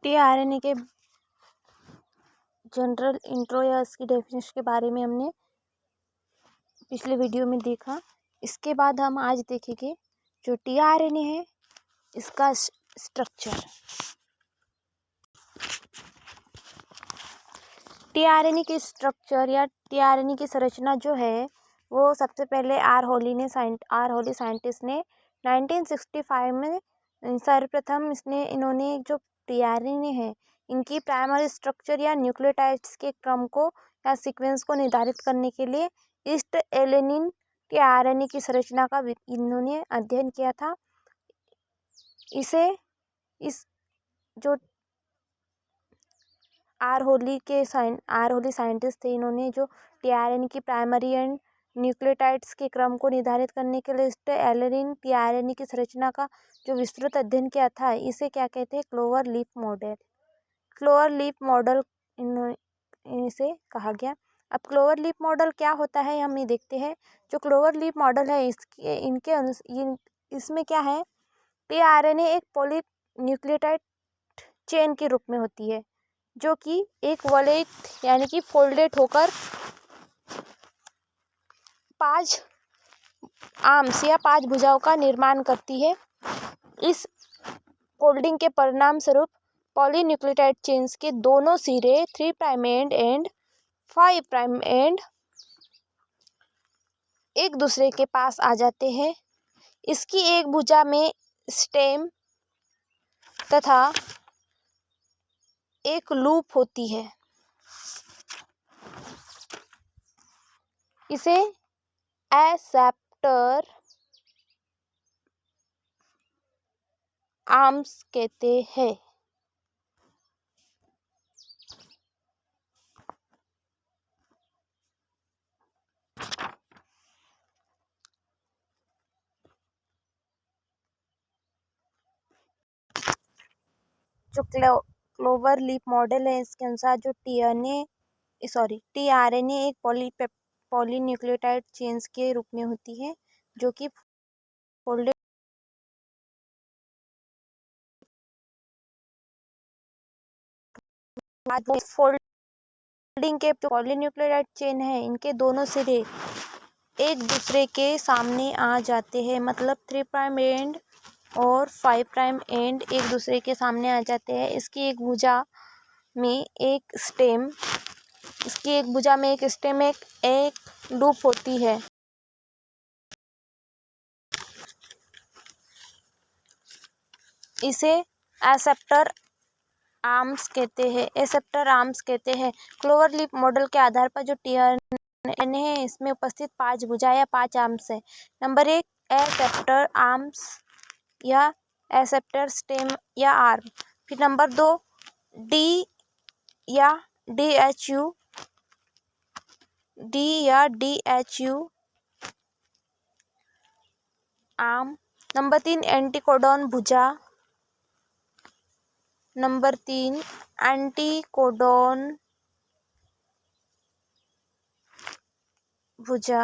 TRNA के general intro या इसकी डेफिनेशन के बारे में हमने पिछले वीडियो में देखा। इसके बाद हम आज देखेंगे जो टीआरएनए है इसका स्ट्रक्चर। टीआरएनए की स्ट्रक्चर या टीआरएनए की संरचना जो है वो सबसे पहले आर होली साइंटिस्ट ने 1965 में सर्वप्रथम इन्होंने जो टीआरएनए है इनकी प्राइमरी स्ट्रक्चर या न्यूक्लियोटाइड्स के क्रम को या सीक्वेंस को निर्धारित करने के लिए ईस्ट एलेनिन टीआरएनए की संरचना का इन्होंने अध्ययन किया था। इस जो आर होली साइंटिस्ट थे, इन्होंने जो टीआरएनए की प्राइमरी एंड न्यूक्लियोटाइड्स के क्रम को निर्धारित करने के लिए ईस्ट एलेनिन टीआरएनए की संरचना का जो विस्तृत अध्ययन किया था, इसे क्या कहते हैं? Clover leaf model. Clover leaf model इसे कहा गया। अब क्लोवर लीफ मॉडल क्या होता है हम ये देखते हैं। जो क्लोवर लीफ मॉडल है इसमें क्या है, टीआरएनए एक पॉलीन्यूक्लियोटाइड चेन के रूप में होती है जो कि एक वलयित यानी कि फोल्डेड होकर 5 आर्म्स या 5 भुजाओं का निर्माण करती है। इस फोल्डिंग के परिणाम स्वरूप पॉलीन्यूक्लियोटाइड चेन्स के दोनों सिरे 3 प्राइम एंड 5 प्राइम एंड एक दूसरे के पास आ जाते हैं। इसकी एक भुजा में स्टेम तथा एक लूप होती है। इसे एसेप्टर आर्म्स कहते हैं। जो क्लोवर लीफ मॉडल है इसके अनुसार जो टीआरएनए एक पॉलीन्यूक्लियोटाइड चेन्स के रूप में होती है जो कि फोल्डेड फोल्डिंग के पॉलीन्यूक्लियोटाइड चेन है इनके दोनों सिरे एक दूसरे के सामने आ जाते हैं। मतलब 3 प्राइम एंड और 5 प्राइम एंड एक दूसरे के सामने आ जाते हैं। इसकी एक भुजा में एक स्टेम एक लूप होती है। इसे एसेप्टर आर्म्स कहते हैं। क्लोवर लीफ मॉडल के आधार पर जो टीआरएनए है इसमें उपस्थित 5 भुजा या 5 आर्म्स है। नंबर 1 एसेप्टर आर्म्स या एसेप्टर स्टेम या आर्म। फिर नंबर 2 डी या डीएचयू आर्म। नंबर 3 एंटीकोडॉन भुजा। नंबर 3 एंटीकोडॉन भुजा।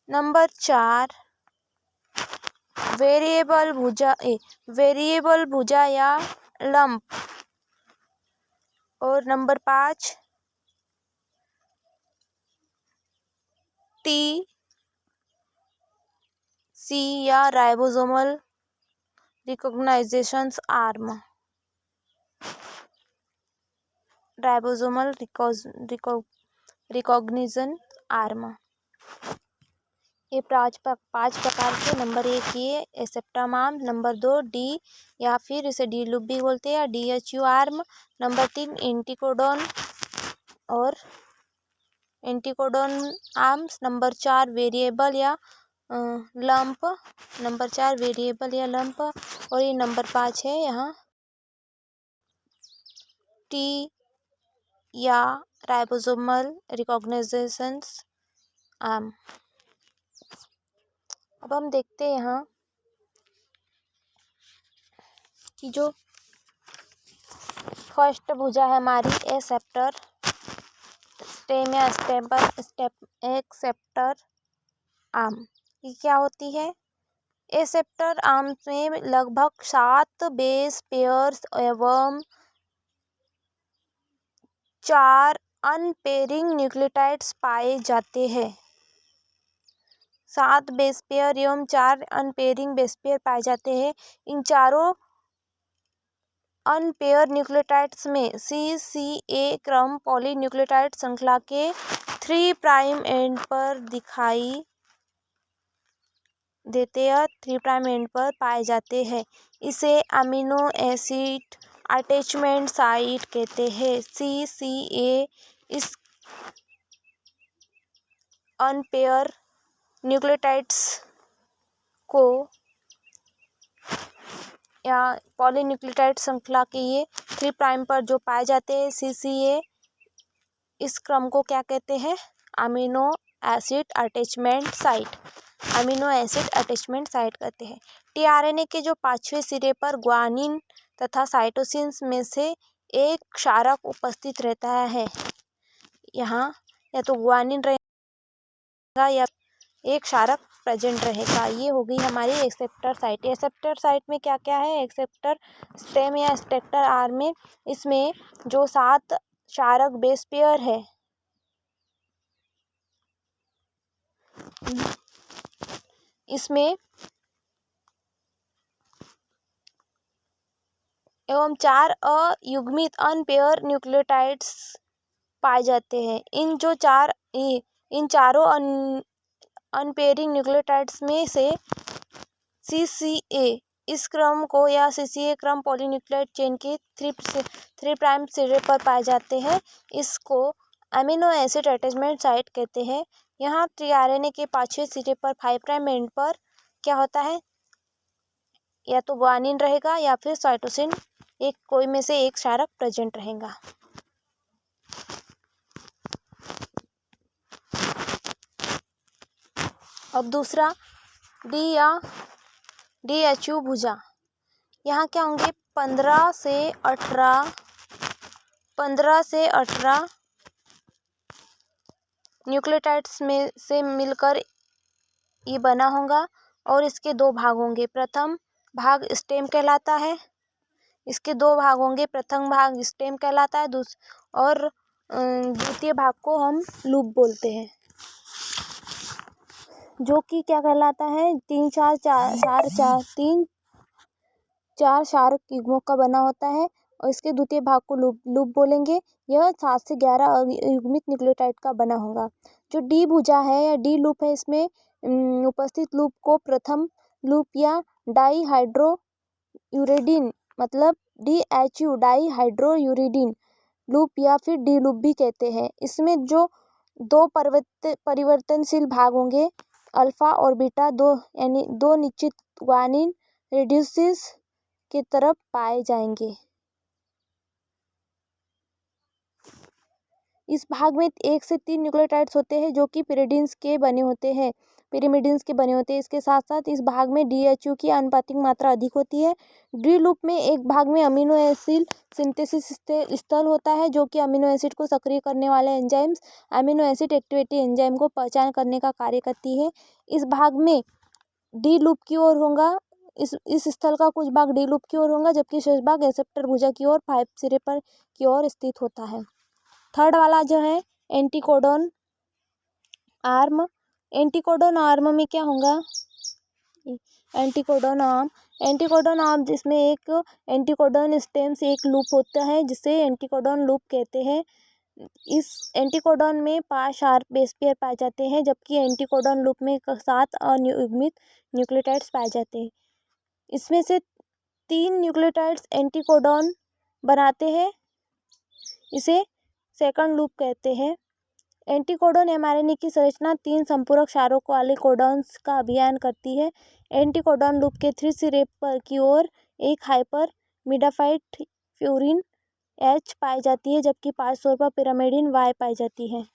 नंबर 4 वेरिएबल भुजा या लंप। और नंबर 5 टीसी या राइबोसोमल रिकॉग्नाइजेशन आर्म। ये 5 प्रकार के। नंबर 1 ये एसेप्टम आर्म। नंबर 2 डी या फिर इसे डी लूप भी बोलते हैं या DHU arm. Number 3 anticodon arms. Number 4 variable या लंप। और ये नंबर 5 है यहाँ टी या राइबोसोमल रिकॉग्नाइजेशन आर्म। अब हम देखते हैं यहाँ कि जो फर्स्ट भुजा है हमारी एसेप्टर स्टेम या एक्सेप्टर आर्म। ये क्या होती है? एसेप्टर आर्म्स में लगभग 7 बेस पेयर्स एवं 4 अनपेयरिंग न्यूक्लियोटाइड्स पाए जाते हैं। 7 बेस पेयर एवं 4 अनपेयरिंग बेस पेयर पाए जाते हैं। इन चारों अनपेयर न्यूक्लियोटाइड्स में CCA क्रम पॉलीन्यूक्लियोटाइड श्रृंखला के 3 प्राइम एंड पर दिखाई देते हैं, 3 प्राइम एंड पर पाए जाते हैं। इसे अमीनो एसिड अटैचमेंट साइट कहते हैं। CCA इस अनपेयर न्यूक्लियोटाइड्स को या पॉलीन्यूक्लियोटाइड श्रृंखला के ये 3 प्राइम पर जो पाए जाते हैं CCA, इस क्रम को क्या कहते हैं? Amino acid attachment site. Amino acid attachment site कहते हैं। टीआरएनए के जो 5वें सिरे पर ग्वानिन तथा साइटोसिन्स में से एक क्षारक उपस्थित रहता है। यहाँ या तो ग्वानिन रहेगा या एक क्षारक प्रेजेंट रहेगा। ये हो गई हमारी एक्सेप्टर साइट। एक्सेप्टर साइट में क्या क्या है? एक्सेप्टर स्टेम या एक्सेप्टर आर्म में इसमें जो 7 क्षारक बेस पेयर है, इसमें एवं 4 अयुग्मित अनपेयर न्यूक्लियोटाइड्स पाए जाते हैं। इन चारों अनपेयरिंग न्यूक्लियोटाइड्स में से CCA इस क्रम को या CCA क्रम पॉलीन्यूक्लियोटाइड चेन के 3 प्राइम सिरे पर पाए जाते हैं। इसको अमीनो एसिड अटैचमेंट साइट कहते हैं। यहाँ टीआरएनए के 5वें सिरे पर 5 प्राइम एंड पर क्या होता है? या तो ग्वानिन रहेगा या फिर साइटोसिन, एक कोई में से एक क्षारक प्रेजेंट रहेगा। अब दूसरा DHU भुजा। यहाँ क्या होंगे? 15 से 18 न्यूक्लियोटाइड्स में से मिलकर ये बना होगा और इसके 2 भाग होंगे। प्रथम भाग स्टेम कहलाता है। इसके 2 भाग होंगे। प्रथम भाग स्टेम कहलाता है और द्वितीय भाग को हम लूप बोलते हैं, जो कि क्या कहलाता है? 4 क्षारक युग्मों का बना होता है और इसके द्वितीय भाग को लूप बोलेंगे। यह 7 से 11 युग्मित न्यूक्लियोटाइड का बना होगा। जो डी भुजा है या डी लूप है, इसमें उपस्थित लूप को प्रथम लूप या डाईहाइड्रोयूरेडिन मतलब DHU डाईहाइड्रोयूरेडिन लूप या फिर डी लूप भी कहते हैं। इसमें जो 2 परिवर्तनशील भाग होंगे, अल्फा और बीटा, यानी 2 निश्चित ग्वानिन रेड्यूसेस की तरफ पाए जाएंगे। इस भाग में 1 से 3 न्यूक्लियोटाइड्स होते हैं जो कि पिरिमिडिन्स के बने होते हैं। इसके साथ साथ इस भाग में DHU की आनुपातिक मात्रा अधिक होती है। डी लूप में एक भाग में अमीनो एसिड सिंथेसिस स्थल होता है, जो कि अमीनो एसिड को सक्रिय करने वाले enzymes amino acid activity enzyme को पहचान करने का कार्य करती है। इस भाग में डी लूप की ओर होगा। इस स्थल का कुछ भाग डी लूप की ओर होगा, जबकि शेष भाग एक्सेप्टर भुजा की ओर 5 सिरे पर की ओर स्थित होता है। थर्ड वाला जो है एंटीकोडॉन आर्म। एंटीकोडॉन आर्म में क्या होगा? एंटीकोडॉन आर्म जिसमें एक एंटीकोडॉन स्टेम से एक लूप होता है, जिसे एंटीकोडॉन लूप कहते हैं। इस एंटीकोडॉन में 5 शार्प बेस पेयर पाए जाते हैं, जबकि एंटीकोडॉन लूप में 7 अनियमित न्यूक्लियोटाइड्स पाए जाते हैं। इसमें से 3 न्यूक्लियोटाइड्स एंटीकोडॉन बनाते हैं, इसे सेकंड लूप कहते हैं। एंटीकोडॉन mRNA की संरचना 3 संपूरक क्षारक वाले कोडॉन्स का अभियान करती है। एंटीकोडॉन लूप के 3 सिरे पर की ओर एक हाइपर मिडाफाइड फ्यूरिन H पाई जाती है, जबकि 5 छोर पर पिरामिडिन Y पाई जाती है।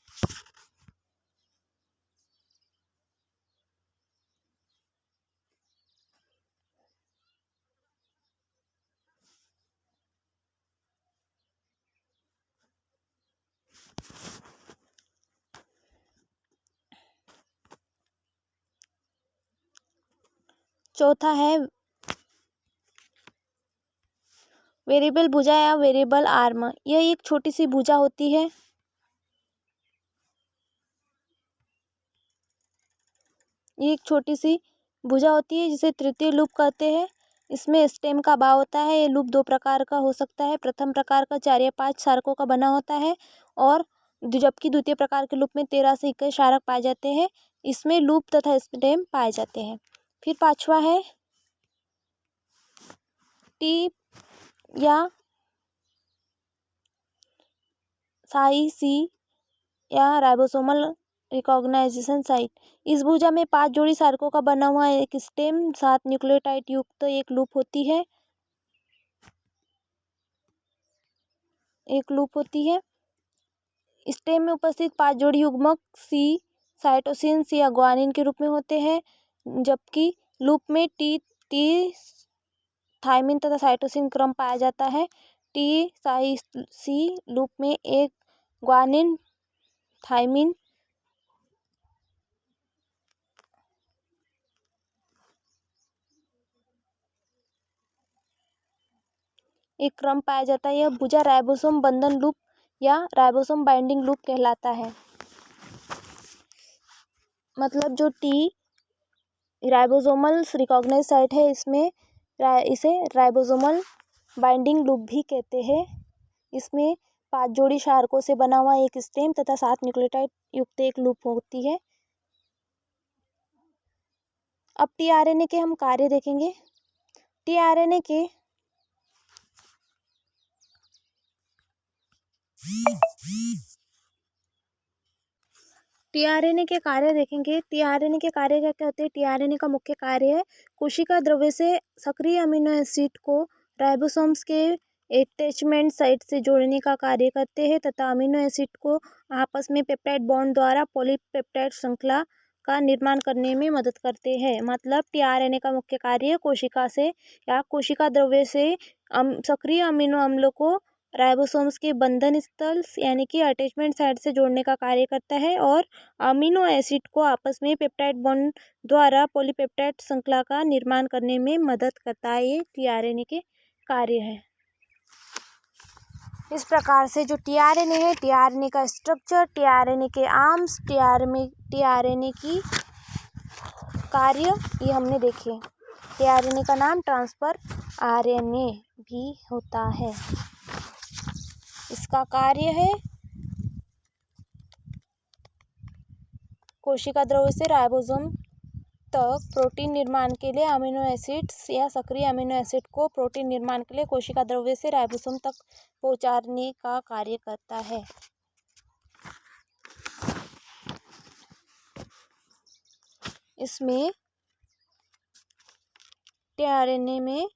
चौथा है वेरिएबल भुजा या वेरिएबल आर्म। यह एक छोटी सी भुजा होती है। ये एक छोटी सी भुजा होती है जिसे तृतीय लूप कहते हैं। इसमें स्टेम का भाव होता है। ये लूप दो प्रकार का हो सकता है। प्रथम प्रकार का 4 या 5 क्षारकों का बना होता है और जबकि द्वितीय प्रकार के लूप में 13 से 21 क्षारक पाए जाते हैं। इसमें लूप तथा स्टेम पाए जाते हैं। फिर पांचवा है टी या सी या राइबोसोमल रिकॉग्नाइजेशन साइट। इस भुजा में 5 जोड़ी क्षारकों का बना हुआ एक स्टेम 7 न्यूक्लियोटाइड युक्त एक लूप होती है। स्टेम में उपस्थित 5 जोड़ी युग्मक सी साइटोसिन्स या ग्वानिन के रूप में होते हैं, जबकि लूप में टी थायमिन तथा साइटोसिन क्रम पाया जाता है। सी लूप में एक ग्वानिन थायमिन एक क्रम पाया जाता है। यह भुजा राइबोसोम बंधन लूप या राइबोसोम बाइंडिंग लूप कहलाता है। मतलब जो टी राइबोसोमल रिकॉग्नाइज साइट है, इसे राइबोसोमल बाइंडिंग लूप भी कहते हैं। इसमें 5 जोड़ी क्षारकों से बना हुआ एक स्टेम तथा 7 न्यूक्लियोटाइड युक्त एक लूप होती है। अब टीआरएनए के हम कार्य देखेंगे। टीआरएनए के कार्य देखेंगे। टीआरएनए के कार्य क्या क्या होते हैं। टीआरएनए का मुख्य कार्य है कोशिका द्रव्य से सक्रिय अमीनो एसिड को राइबोसोम्स के अटैचमेंट साइट से जोड़ने का कार्य करते हैं तथा अमीनो एसिड को आपस में पेप्टाइड बॉन्ड द्वारा पॉलीपेप्टाइड श्रृंखला का निर्माण करने में मदद करते हैं। मतलब टीआरएनए का मुख्य कार्य कोशिका से या कोशिका द्रव्य से सक्रिय अमीनो अम्लों को राइबोसोम्स के बंधन स्थल यानी कि अटैचमेंट साइट से जोड़ने का कार्य करता है और अमीनो एसिड को आपस में पेप्टाइड बॉन्ड द्वारा पॉलीपेप्टाइड श्रृंखला का निर्माण करने में मदद करता है। ये टीआरएनए के कार्य है। इस प्रकार से जो टीआरएनए है, टीआरएनए का स्ट्रक्चर, टीआरएनए के आर्म्स, टीआरएनए की कार्य, ये हमने देखे। टीआरएनए का नाम ट्रांसफर आरएनए भी होता है। इसका कार्य है कोशिका द्रव्य से राइबोसोम तक प्रोटीन निर्माण के लिए अमीनो एसिड्स या सक्रिय अमीनो एसिड को प्रोटीन निर्माण के लिए कोशिका द्रव्य से राइबोसोम तक पहुंचाने का कार्य करता है। इसमें टीआरएनए में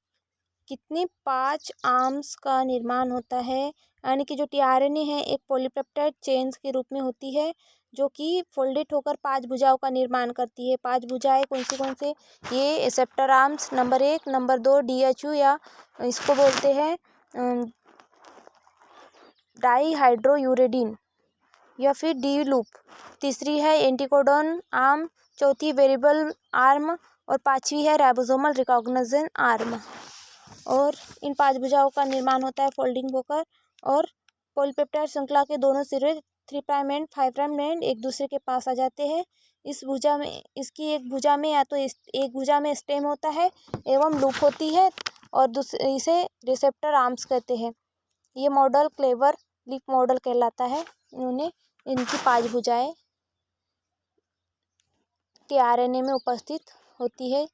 कितने 5 आर्म्स का निर्माण होता है, यानी कि जो टीआरएनए है एक पॉलीपेप्टाइड चेन्स के रूप में होती है जो कि फोल्डेड होकर 5 भुजाओं का निर्माण करती है। 5 भुजाएं कौन से ये acceptor arms number 1, number 2 DHU या इसको बोलते हैं डाईहाइड्रोयूरेडिन या फिर डी लूप। तीसरी है एंटीकोडॉन आर्म, चौथी वेरिएबल आर्म और 5वीं है राइबोसोमल रिकॉग्निशन आर्म। और इन 5 भुजाओं का निर्माण होता है फोल्डिंग होकर और पॉलीपेप्टाइड श्रृंखला के दोनों सिरे 3' एंड 5' एंड एक दूसरे के पास आ जाते हैं। इसकी एक भुजा में या तो एक भुजा में स्टेम होता है एवं लूप होती है और इसे रिसेप्टर आर्म्स कहते हैं। ये मॉडल क्लेवर लीफ मॉडल कहलाता है। इनकी 5 भुजाएं टीआरएनए में उपस्थित होती है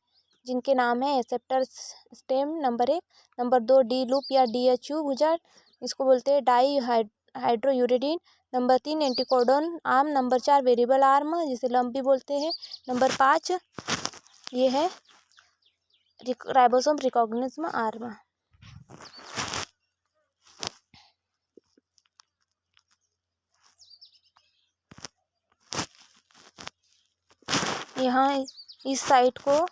जिनके नाम है acceptor stem number 1, number 2 D loop या डीएचयू भुजा, इसको बोलते हैं dihydrouridine, number 3 anticodon arm, number 4 variable arm जिसे लंप भी बोलते हैं, नंबर 5 ये है राइबोसोम रिकॉग्निशन आर्म। यहाँ इस साइट को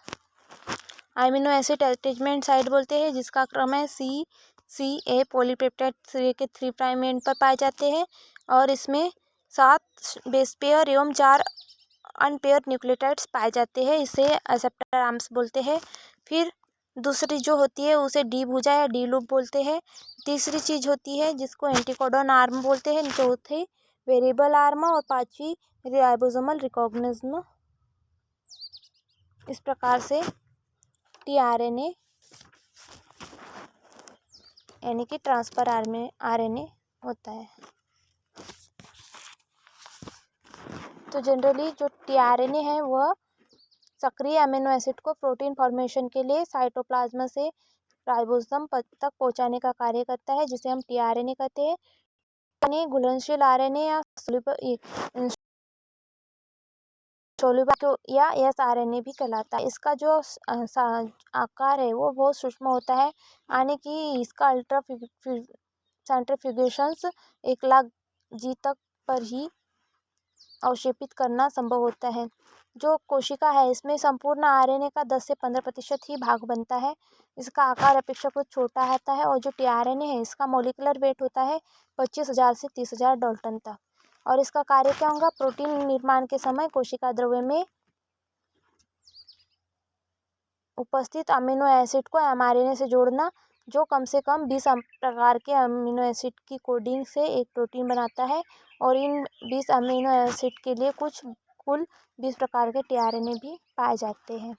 अमीनो एसिड अटैचमेंट साइट बोलते हैं जिसका क्रम है CA पॉलीपेप्टाइड के 3' एंड पर पाए जाते हैं और इसमें 7 बेस पेयर एवं 4 अनपेयर न्यूक्लियोटाइड्स पाए जाते हैं, इसे एक्सेप्टर आर्म्स बोलते हैं। फिर दूसरी जो होती है उसे डी भुजा या डी लूप बोलते हैं। तीसरी चीज़ होती है जिसको एंटीकोडॉन आर्म बोलते हैं। चौथी वेरिएबल आर्म और पांचवी राइबोसोमल रिकॉग्निज्म। इस प्रकार से टीआरएनए यानी कि ट्रांसफर आरएनए होता है। तो जनरली जो टीआरएनए है वह सक्रिय अमीनो एसिड को प्रोटीन फॉर्मेशन के लिए साइटोप्लाज्म से राइबोसोम तक पहुंचाने का कार्य करता है, जिसे हम टीआरएनए कहते हैं। घुलनशील आरएनए या सोल्यूबल या एसआरएनए भी कहलाता है। इसका जो आकार है वो बहुत सूक्ष्म होता है, यानी कि इसका अल्ट्रा सेंट्रीफ्यूगेशंस 1,00,000 जी तक पर ही अवक्षेपित करना संभव होता है। जो कोशिका है इसमें संपूर्ण आरएनए का 10 से 15% ही भाग बनता है। इसका आकार अपेक्षाकृत छोटा होता है और जो टीआरएनए है इसका मोलिकुलर वेट होता है 25,000 से 30,000 डाल्टन तक। और इसका कार्य क्या होगा? प्रोटीन निर्माण के समय कोशिका द्रव्य में उपस्थित अमीनो एसिड को एमआरएनए से जोड़ना, जो कम से कम 20 प्रकार के अमीनो एसिड की कोडिंग से एक प्रोटीन बनाता है। और इन 20 अमीनो एसिड के लिए कुल 20 प्रकार के टीआरएनए भी पाए जाते हैं।